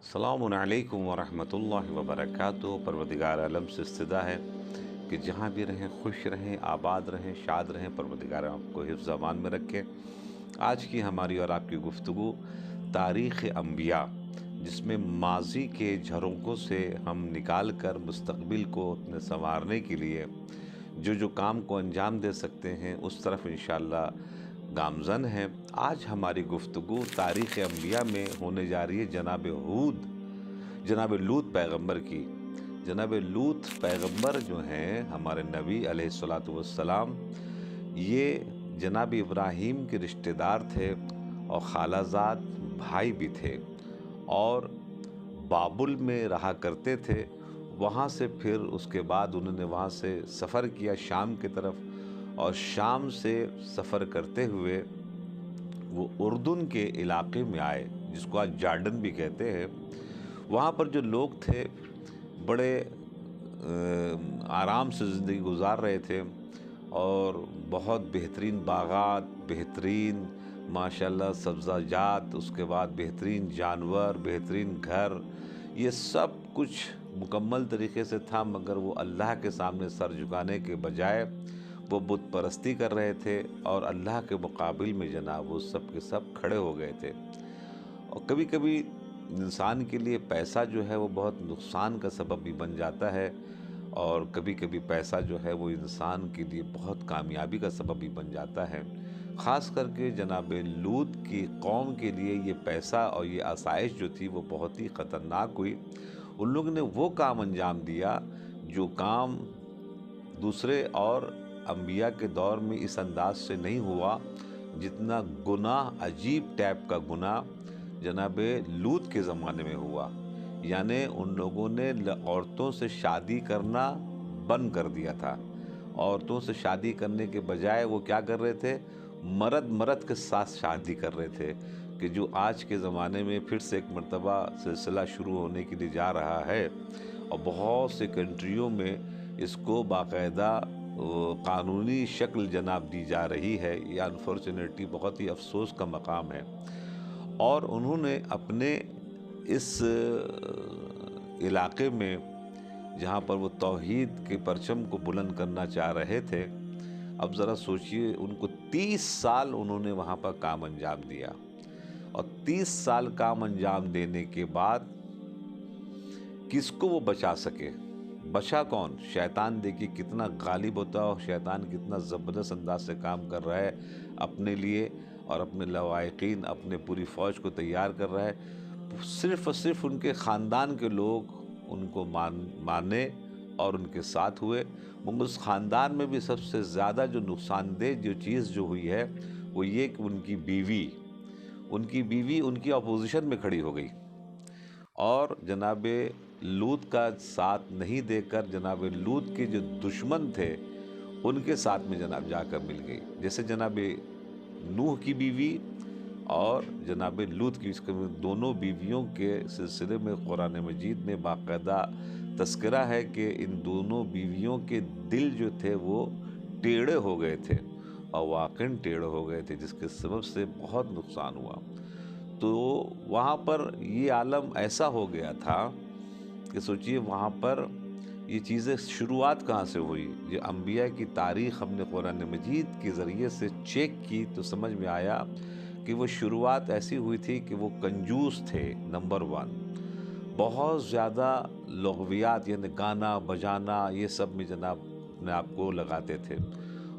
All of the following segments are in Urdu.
السلام علیکم ورحمۃ اللہ وبرکاتہ۔ پروردگار عالم سے استدا ہے کہ جہاں بھی رہیں خوش رہیں، آباد رہیں، شاد رہیں۔ پروردگار آپ کو حفظ امان میں رکھے۔ آج کی ہماری اور آپ کی گفتگو تاریخ انبیاء، جس میں ماضی کے جھروکوں سے ہم نکال کر مستقبل کو اپنے سنوارنے کے لیے جو کام کو انجام دے سکتے ہیں اس طرف انشاءاللہ گامزن ہے۔ آج ہماری گفتگو تاریخ انبیاء میں ہونے جا رہی ہے جناب لوط پیغمبر کی۔ جناب لوط پیغمبر جو ہیں ہمارے نبی علیہ الصلوۃ والسلام، یہ جناب ابراہیم کے رشتہ دار تھے اور خالہ زاد بھائی بھی تھے، اور بابل میں رہا کرتے تھے۔ وہاں سے پھر اس کے بعد انہوں نے وہاں سے سفر کیا شام کی طرف، اور شام سے سفر کرتے ہوئے وہ اردن کے علاقے میں آئے، جس کو آج جارڈن بھی کہتے ہیں۔ وہاں پر جو لوگ تھے بڑے آرام سے زندگی گزار رہے تھے، اور بہت بہترین باغات، بہترین ماشاءاللہ سبزہ جات، اس کے بعد بہترین جانور، بہترین گھر، یہ سب کچھ مکمل طریقے سے تھا، مگر وہ اللہ کے سامنے سر جھکانے کے بجائے وہ بت پرستی کر رہے تھے، اور اللہ کے مقابل میں جناب وہ سب کے سب کھڑے ہو گئے تھے۔ اور کبھی کبھی انسان کے لیے پیسہ جو ہے وہ بہت نقصان کا سبب بھی بن جاتا ہے، اور کبھی کبھی پیسہ جو ہے وہ انسان کے لیے بہت کامیابی کا سبب بھی بن جاتا ہے۔ خاص کر کے جناب لوط کی قوم کے لیے یہ پیسہ اور یہ آسائش جو تھی وہ بہت ہی خطرناک ہوئی۔ ان لوگوں نے وہ کام انجام دیا جو کام دوسرے اور انبیاء کے دور میں اس انداز سے نہیں ہوا، جتنا گناہ، عجیب ٹائپ کا گناہ جناب لوط کے زمانے میں ہوا۔ یعنی ان لوگوں نے عورتوں سے شادی کرنا بند کر دیا تھا۔ عورتوں سے شادی کرنے کے بجائے وہ کیا کر رہے تھے؟ مرد کے ساتھ شادی کر رہے تھے، کہ جو آج کے زمانے میں پھر سے ایک مرتبہ سلسلہ شروع ہونے کے لیے جا رہا ہے، اور بہت سے کنٹریوں میں اس کو باقاعدہ قانونی شکل جناب دی جا رہی ہے۔ یہ انفارچونیٹلی بہت ہی افسوس کا مقام ہے۔ اور انہوں نے اپنے اس علاقے میں جہاں پر وہ توحید کے پرچم کو بلند کرنا چاہ رہے تھے، اب ذرا سوچئے ان کو 30 سال انہوں نے وہاں پر کام انجام دیا، اور 30 سال کام انجام دینے کے بعد کس کو وہ بچا سکے؟ بچا کون؟ شیطان دیکھیے کتنا غالب ہوتا ہے، اور شیطان کتنا زبردست انداز سے کام کر رہا ہے اپنے لیے اور اپنے لواحقین، اپنے پوری فوج کو تیار کر رہا ہے۔ صرف اور صرف ان کے خاندان کے لوگ ان کو مانے اور ان کے ساتھ ہوئے، مگر اس خاندان میں بھی سب سے زیادہ جو نقصان دہ جو چیز جو ہوئی ہے وہ یہ کہ ان کی بیوی ان کی اپوزیشن میں کھڑی ہو گئی، اور جناب لوط کا ساتھ نہیں دے کر جناب لوط کے جو دشمن تھے ان کے ساتھ میں جناب جا کر مل گئی۔ جیسے جناب نوح کی بیوی اور جناب لوط کی، اس کے دونوں بیویوں کے سلسلے میں قرآن مجید میں باقاعدہ تذکرہ ہے کہ ان دونوں بیویوں کے دل جو تھے وہ ٹیڑھے ہو گئے تھے، اور واقعاً ٹیڑھے ہو گئے تھے، جس کے سبب سے بہت نقصان ہوا۔ تو وہاں پر یہ عالم ایسا ہو گیا تھا کہ سوچئے وہاں پر یہ چیزیں شروعات کہاں سے ہوئی۔ یہ انبیاء کی تاریخ ہم نے قرآن مجید کے ذریعے سے چیک کی تو سمجھ میں آیا کہ وہ شروعات ایسی ہوئی تھی کہ وہ کنجوس تھے، نمبر 1، بہت زیادہ لغویات یعنی گانا بجانا یہ سب میں جناب اپنے آپ کو لگاتے تھے۔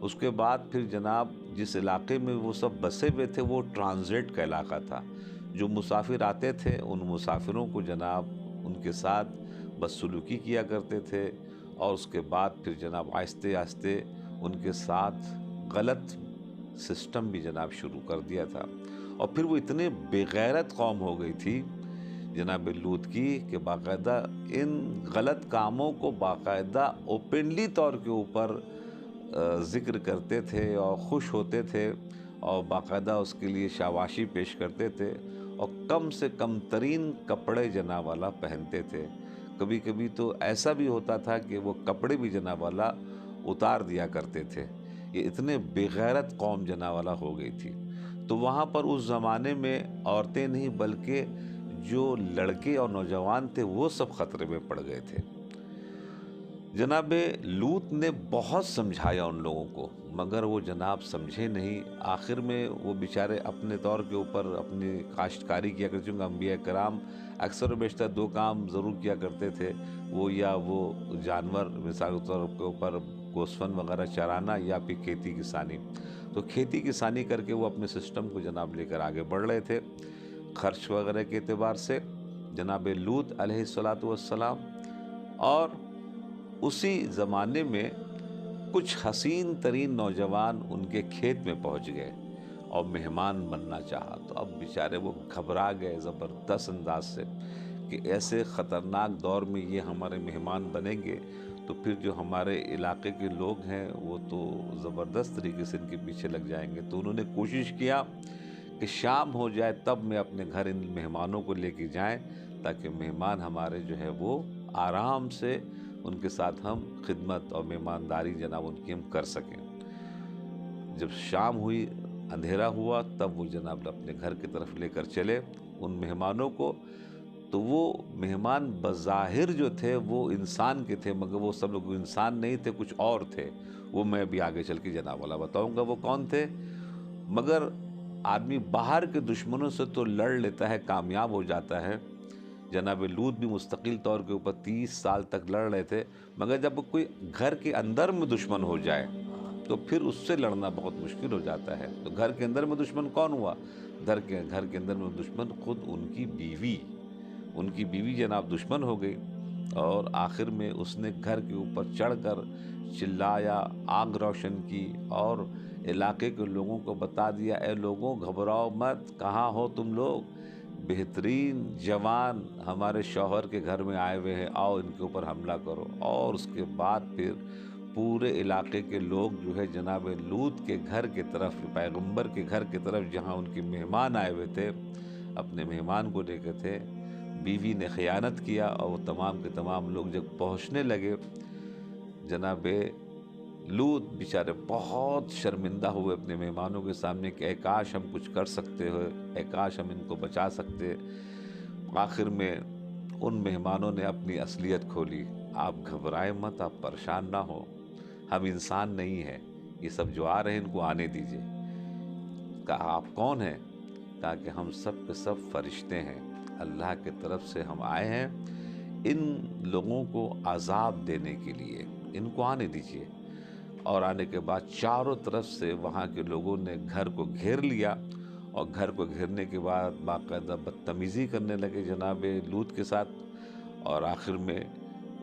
اس کے بعد پھر جناب جس علاقے میں وہ سب بسے ہوئے تھے وہ ٹرانزٹ کا علاقہ تھا۔ جو مسافر آتے تھے ان مسافروں کو جناب ان کے ساتھ بدسلوکی کیا کرتے تھے، اور اس کے بعد پھر جناب آہستہ آہستہ ان کے ساتھ غلط سسٹم بھی جناب شروع کر دیا تھا۔ اور پھر وہ اتنے بے غیرت قوم ہو گئی تھی جناب لوط کی کہ باقاعدہ ان غلط کاموں کو باقاعدہ اوپنلی طور کے اوپر ذکر کرتے تھے اور خوش ہوتے تھے، اور باقاعدہ اس کے لیے شاباشی پیش کرتے تھے، اور کم سے کم ترین کپڑے جناب والا پہنتے تھے۔ کبھی کبھی تو ایسا بھی ہوتا تھا کہ وہ کپڑے بھی جناب والا اتار دیا کرتے تھے۔ یہ اتنے بے غیرت قوم جناب والا ہو گئی تھی۔ تو وہاں پر اس زمانے میں عورتیں نہیں بلکہ جو لڑکے اور نوجوان تھے وہ سب خطرے میں پڑ گئے تھے۔ جناب لوط نے بہت سمجھایا ان لوگوں کو، مگر وہ جناب سمجھے نہیں۔ آخر میں وہ بیچارے اپنے طور کے اوپر اپنی کاشتکاری کیا کرتے، چونکہ انبیاء کرام اکثر و بیشتر دو کام ضرور کیا کرتے تھے، وہ یا وہ جانور مثال کے طور کے اوپر گوسفند وغیرہ چرانا، یا پھر کھیتی کسانی۔ تو کھیتی کسانی کر کے وہ اپنے سسٹم کو جناب لے کر آگے بڑھ رہے تھے۔ خرچ وغیرہ کے اعتبار سے جناب لوط علیہ السلام، اور اسی زمانے میں کچھ حسین ترین نوجوان ان کے کھیت میں پہنچ گئے اور مہمان بننا چاہا۔ تو اب بیچارے وہ گھبرا گئے زبردست انداز سے کہ ایسے خطرناک دور میں یہ ہمارے مہمان بنیں گے تو پھر جو ہمارے علاقے کے لوگ ہیں وہ تو زبردست طریقے سے ان کے پیچھے لگ جائیں گے۔ تو انہوں نے کوشش کیا کہ شام ہو جائے تب میں اپنے گھر ان مہمانوں کو لے کے جائیں، تاکہ مہمان ہمارے جو ہے وہ آرام سے ان کے ساتھ ہم خدمت اور مہمانداری جناب ان کی ہم کر سکیں۔ جب شام ہوئی، اندھیرا ہوا، تب وہ جناب اپنے گھر کی طرف لے کر چلے ان مہمانوں کو۔ تو وہ مہمان بظاہر جو تھے وہ انسان کے تھے، مگر وہ سب لوگ انسان نہیں تھے، کچھ اور تھے۔ وہ میں بھی آگے چل کے جناب والا بتاؤں گا وہ کون تھے۔ مگر آدمی باہر کے دشمنوں سے تو لڑ لیتا ہے، کامیاب ہو جاتا ہے۔ جناب لوط بھی مستقل طور کے اوپر 30 سال تک لڑ رہے تھے، مگر جب کوئی گھر کے اندر میں دشمن ہو جائے تو پھر اس سے لڑنا بہت مشکل ہو جاتا ہے۔ تو گھر کے اندر میں دشمن کون ہوا؟ گھر کے اندر میں دشمن خود ان کی بیوی جناب دشمن ہو گئی، اور آخر میں اس نے گھر کے اوپر چڑھ کر چلایا، آگ روشن کی، اور علاقے کے لوگوں کو بتا دیا، اے لوگوں گھبراؤ مت، کہاں ہو تم لوگ؟ بہترین جوان ہمارے شوہر کے گھر میں آئے ہوئے ہیں، آؤ ان کے اوپر حملہ کرو۔ اور اس کے بعد پھر پورے علاقے کے لوگ جو ہے جناب لوط کے گھر کی طرف، پیغمبر کے گھر کی طرف جہاں ان کے مہمان آئے ہوئے تھے، اپنے مہمان کو لے کے تھے۔ بیوی نے خیانت کیا، اور وہ تمام کے تمام لوگ جب پہنچنے لگے، جناب لوط بیچارے بہت شرمندہ ہوئے اپنے مہمانوں کے سامنے کہ اے کاش ہم کچھ کر سکتے ہوئے، اے کاش ہم ان کو بچا سکتے۔ آخر میں ان مہمانوں نے اپنی اصلیت کھولی، آپ گھبرائیں مت، آپ پریشان نہ ہو، ہم انسان نہیں ہیں، یہ سب جو آ رہے ہیں ان کو آنے دیجئے۔ کہا آپ کون ہیں؟ کہا کہ ہم سب کے سب فرشتے ہیں، اللہ کی طرف سے ہم آئے ہیں ان لوگوں کو عذاب دینے کے لیے، ان کو آنے دیجئے۔ اور آنے کے بعد چاروں طرف سے وہاں کے لوگوں نے گھر کو گھیر لیا، اور گھر کو گھیرنے کے بعد باقاعدہ بدتمیزی کرنے لگے جناب لوط کے ساتھ۔ اور آخر میں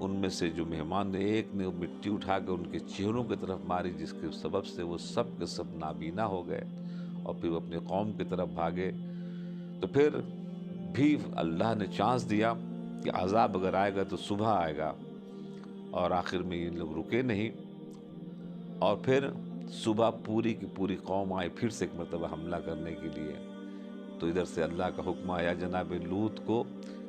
ان میں سے جو مہمان نے، ایک نے مٹی اٹھا کے ان کے چہروں کی طرف ماری، جس کے سبب سے وہ سب کے سب نابینا ہو گئے، اور پھر وہ اپنے قوم کی طرف بھاگے۔ تو پھر بھی اللہ نے چانس دیا کہ عذاب اگر آئے گا تو صبح آئے گا، اور آخر میں یہ لوگ رکے نہیں، اور پھر صبح پوری کی پوری قوم آئی پھر سے ایک مرتبہ حملہ کرنے کے لیے۔ تو ادھر سے اللہ کا حکم آیا جناب لوط کو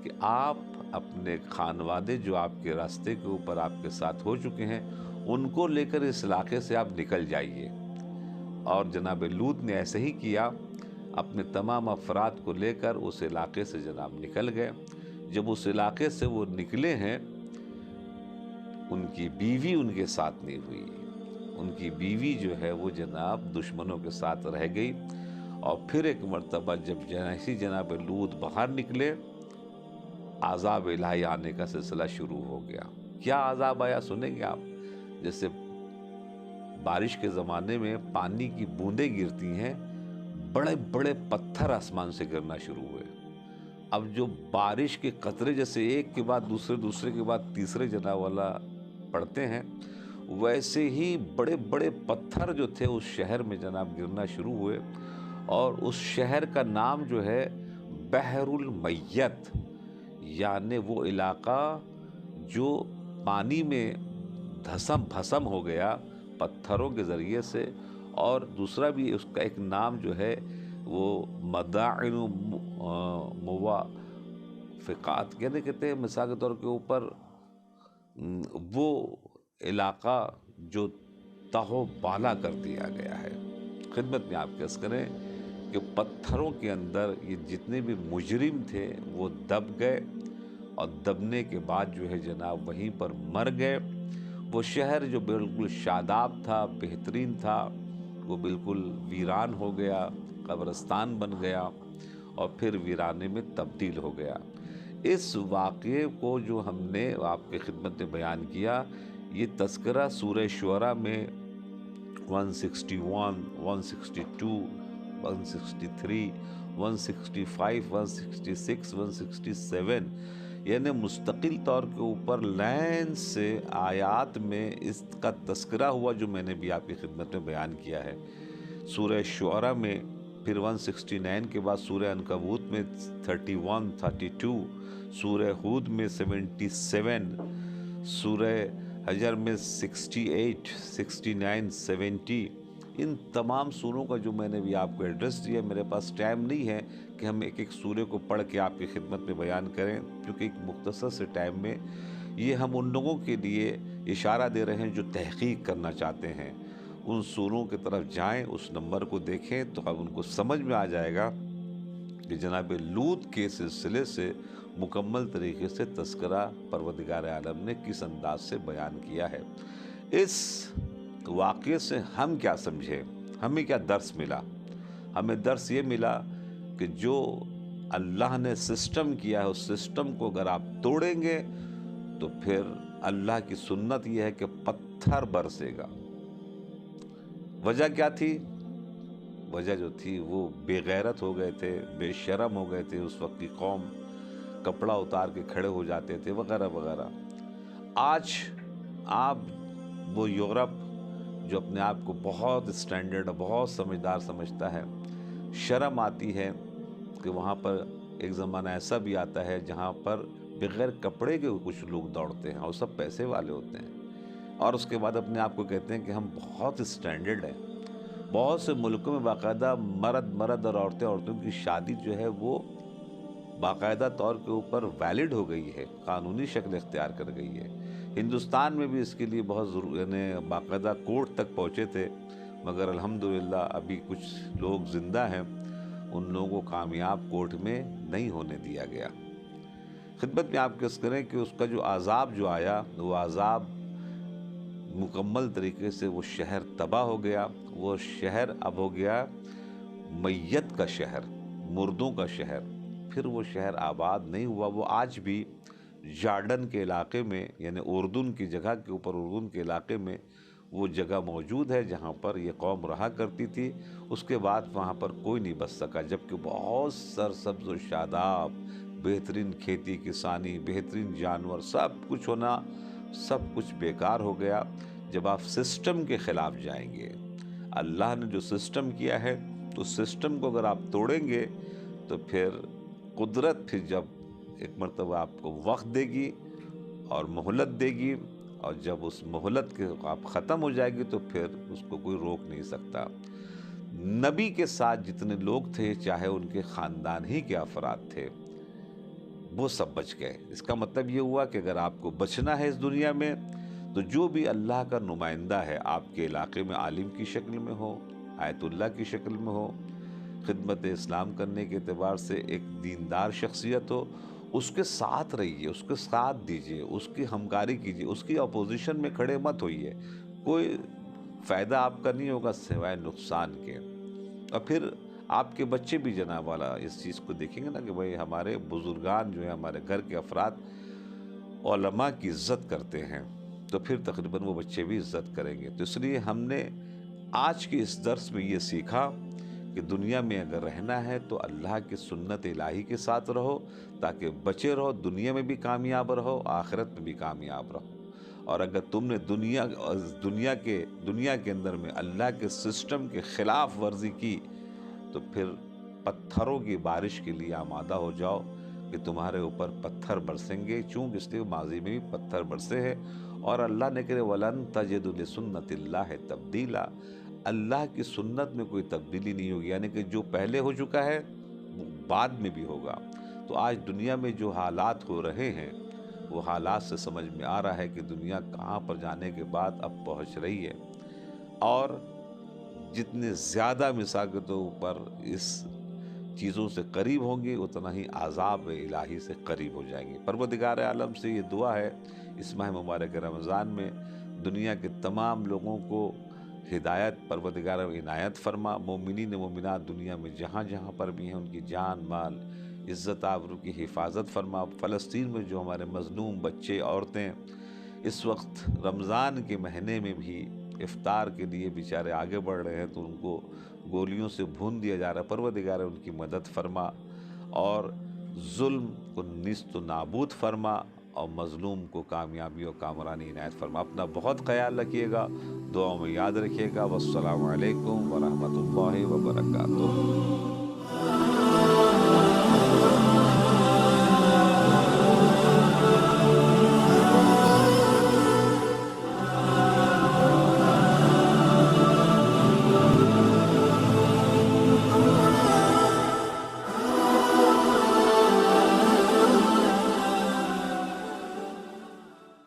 کہ آپ اپنے خانوادے جو آپ کے راستے کے اوپر آپ کے ساتھ ہو چکے ہیں ان کو لے کر اس علاقے سے آپ نکل جائیے۔ اور جناب لوط نے ایسے ہی کیا، اپنے تمام افراد کو لے کر اس علاقے سے جناب نکل گئے۔ جب اس علاقے سے وہ نکلے ہیں، ان کی بیوی ان کے ساتھ نہیں ہوئی، ان کی بیوی جو ہے وہ جناب دشمنوں کے ساتھ رہ گئی۔ اور پھر ایک مرتبہ جب جیسے جناب لوط باہر نکلے، عذاب الہی آنے کا سلسلہ شروع ہو گیا۔ کیا عذاب آیا سنیں گے آپ؟ جیسے بارش کے زمانے میں پانی کی بوندیں گرتی ہیں، بڑے بڑے پتھر آسمان سے گرنا شروع ہوئے۔ اب جو بارش کے قطرے جیسے ایک کے بعد دوسرے، دوسرے کے بعد تیسرے جناب والا پڑتے ہیں، ویسے ہی بڑے بڑے پتھر جو تھے اس شہر میں جناب گرنا شروع ہوئے۔ اور اس شہر کا نام جو ہے بحر المیت، یعنی وہ علاقہ جو پانی میں دھسم بھسم ہو گیا پتھروں کے ذریعے سے۔ اور دوسرا بھی اس کا ایک نام جو ہے وہ مدائن موافقات، یعنی کہتے ہیں مثال کے طور کے اوپر وہ علاقہ جو تہو بالا کر دیا گیا ہے۔ خدمت میں آپ کے عرض کریں کہ پتھروں کے اندر یہ جتنے بھی مجرم تھے وہ دب گئے، اور دبنے کے بعد جو ہے جناب وہیں پر مر گئے۔ وہ شہر جو بالکل شاداب تھا، بہترین تھا، وہ بالکل ویران ہو گیا، قبرستان بن گیا، اور پھر ویرانے میں تبدیل ہو گیا۔ اس واقعے کو جو ہم نے آپ کی خدمت میں بیان کیا، یہ تذکرہ سورہ شعراء میں 161، 162، 163، 165، 166، 167، یعنی مستقل طور کے اوپر لائن سے آیات میں اس کا تذکرہ ہوا، جو میں نے بھی آپ کی خدمت میں بیان کیا ہے۔ سورہ شعراء میں، پھر 169 کے بعد سورہ عنکبوت میں 31، 32، سورہ ہود میں 77، سورہ حجر میں 68، 69، 70۔ ان تمام سوروں کا جو میں نے بھی آپ کو ایڈریس دیا، میرے پاس ٹائم نہیں ہے کہ ہم ایک ایک سورے کو پڑھ کے آپ کی خدمت میں بیان کریں، کیونکہ ایک مختصر سے ٹائم میں یہ ہم ان لوگوں کے لیے اشارہ دے رہے ہیں جو تحقیق کرنا چاہتے ہیں۔ ان سوروں کی طرف جائیں، اس نمبر کو دیکھیں تو اب ان کو سمجھ میں آ جائے گا کہ جناب لوط کے سلسلے سے مکمل طریقے سے تذکرہ پروردگار عالم نے کس انداز سے بیان کیا ہے۔ اس واقعے سے ہم کیا سمجھے، ہمیں کیا درس ملا؟ ہمیں درس یہ ملا کہ جو اللہ نے سسٹم کیا ہے، اس سسٹم کو اگر آپ توڑیں گے تو پھر اللہ کی سنت یہ ہے کہ پتھر برسے گا۔ وجہ کیا تھی؟ وجہ جو تھی وہ بے غیرت ہو گئے تھے، بے شرم ہو گئے تھے، اس وقت کی قوم کپڑا اتار کے کھڑے ہو جاتے تھے وغیرہ وغیرہ۔ آج آپ وہ یورپ جو اپنے آپ کو بہت اسٹینڈرڈ، بہت سمجھدار سمجھتا ہے، شرم آتی ہے کہ وہاں پر ایک زمانہ ایسا بھی آتا ہے جہاں پر بغیر کپڑے کے کچھ لوگ دوڑتے ہیں، اور سب پیسے والے ہوتے ہیں، اور اس کے بعد اپنے آپ کو کہتے ہیں کہ ہم بہت اسٹینڈرڈ ہیں۔ بہت سے ملکوں میں باقاعدہ مرد اور عورتوں کی شادی جو ہے وہ باقاعدہ طور کے اوپر ویلڈ ہو گئی ہے، قانونی شکل اختیار کر گئی ہے۔ ہندوستان میں بھی اس کے لیے بہت یعنی باقاعدہ کورٹ تک پہنچے تھے، مگر الحمدللہ ابھی کچھ لوگ زندہ ہیں، ان لوگوں کو کامیاب کورٹ میں نہیں ہونے دیا گیا۔ خدمت میں آپ کس کریں کہ اس کا جو عذاب جو آیا، وہ عذاب مکمل طریقے سے وہ شہر تباہ ہو گیا۔ وہ شہر اب ہو گیا میت کا شہر، مردوں کا شہر۔ پھر وہ شہر آباد نہیں ہوا۔ وہ آج بھی جارڈن کے علاقے میں، یعنی اردن کی جگہ کے اوپر، اردن کے علاقے میں وہ جگہ موجود ہے جہاں پر یہ قوم رہا کرتی تھی۔ اس کے بعد وہاں پر کوئی نہیں بس سکا، جبکہ بہت سرسبز و شاداب، بہترین کھیتی کسانی، بہترین جانور، سب کچھ ہونا، سب کچھ بیکار ہو گیا جب آپ سسٹم کے خلاف جائیں گے۔ اللہ نے جو سسٹم کیا ہے، تو سسٹم کو اگر آپ توڑیں گے تو پھر قدرت پھر جب ایک مرتبہ آپ کو وقت دے گی اور مہلت دے گی، اور جب اس مہلت کے آپ ختم ہو جائے گی تو پھر اس کو کوئی روک نہیں سکتا۔ نبی کے ساتھ جتنے لوگ تھے، چاہے ان کے خاندان ہی کے افراد تھے، وہ سب بچ گئے۔ اس کا مطلب یہ ہوا کہ اگر آپ کو بچنا ہے اس دنیا میں، تو جو بھی اللہ کا نمائندہ ہے، آپ کے علاقے میں عالم کی شکل میں ہو، آیت اللہ کی شکل میں ہو، خدمت اسلام کرنے کے اعتبار سے ایک دیندار شخصیت ہو، اس کے ساتھ رہیے، اس کے ساتھ دیجئے، اس کی ہمکاری کیجئے، اس کی اپوزیشن میں کھڑے مت ہوئیے۔ کوئی فائدہ آپ کا نہیں ہوگا سوائے نقصان کے۔ اور پھر آپ کے بچے بھی جناب والا اس چیز کو دیکھیں گے نا کہ بھئی ہمارے بزرگان جو ہیں، ہمارے گھر کے افراد علماء کی عزت کرتے ہیں، تو پھر تقریباً وہ بچے بھی عزت کریں گے۔ تو اس لیے ہم نے آج کی اس درس میں یہ سیکھا کہ دنیا میں اگر رہنا ہے تو اللہ کی سنت الہی کے ساتھ رہو، تاکہ بچے رہو، دنیا میں بھی کامیاب رہو، آخرت میں بھی کامیاب رہو۔ اور اگر تم نے دنیا کے اندر میں اللہ کے سسٹم کے خلاف ورزی کی، تو پھر پتھروں کی بارش کے لیے آمادہ ہو جاؤ کہ تمہارے اوپر پتھر برسیں گے، چونکہ اس لیے ماضی میں بھی پتھر برسے ہیں۔ اور اللہ نے کہے وَلَن تَجِدُ لِسُنَّتِ اللَّهِ تَبْدِيلًا، اللہ کی سنت میں کوئی تبدیلی نہیں ہوگی، یعنی کہ جو پہلے ہو چکا ہے وہ بعد میں بھی ہوگا۔ تو آج دنیا میں جو حالات ہو رہے ہیں، وہ حالات سے سمجھ میں آ رہا ہے کہ دنیا کہاں پر جانے کے بعد اب پہنچ رہی ہے۔ اور جتنے زیادہ مساقتوں پر اس چیزوں سے قریب ہوں گے اتنا ہی عذاب الہی سے قریب ہو جائیں گے۔ پروردگار عالم سے یہ دعا ہے اس ماہ مبارک رمضان میں دنیا کے تمام لوگوں کو ہدایت پروردگار عنایت فرما، مومنین مومنات دنیا میں جہاں جہاں پر بھی ہیں ان کی جان مال عزت آبرو کی حفاظت فرما۔ فلسطین میں جو ہمارے مظلوم بچے عورتیں اس وقت رمضان کے مہینے میں بھی افطار کے لیے بیچارے آگے بڑھ رہے ہیں تو ان کو گولیوں سے بھون دیا جا رہا ہے، پروردگار ان کی مدد فرما اور ظلم کو نیست و نابود فرما اور مظلوم کو کامیابی اور کامرانی عنایت فرما۔ اپنا بہت خیال رکھیے گا، دعاؤں میں یاد رکھیے گا۔ والسلام علیکم ورحمۃ اللہ وبرکاتہ۔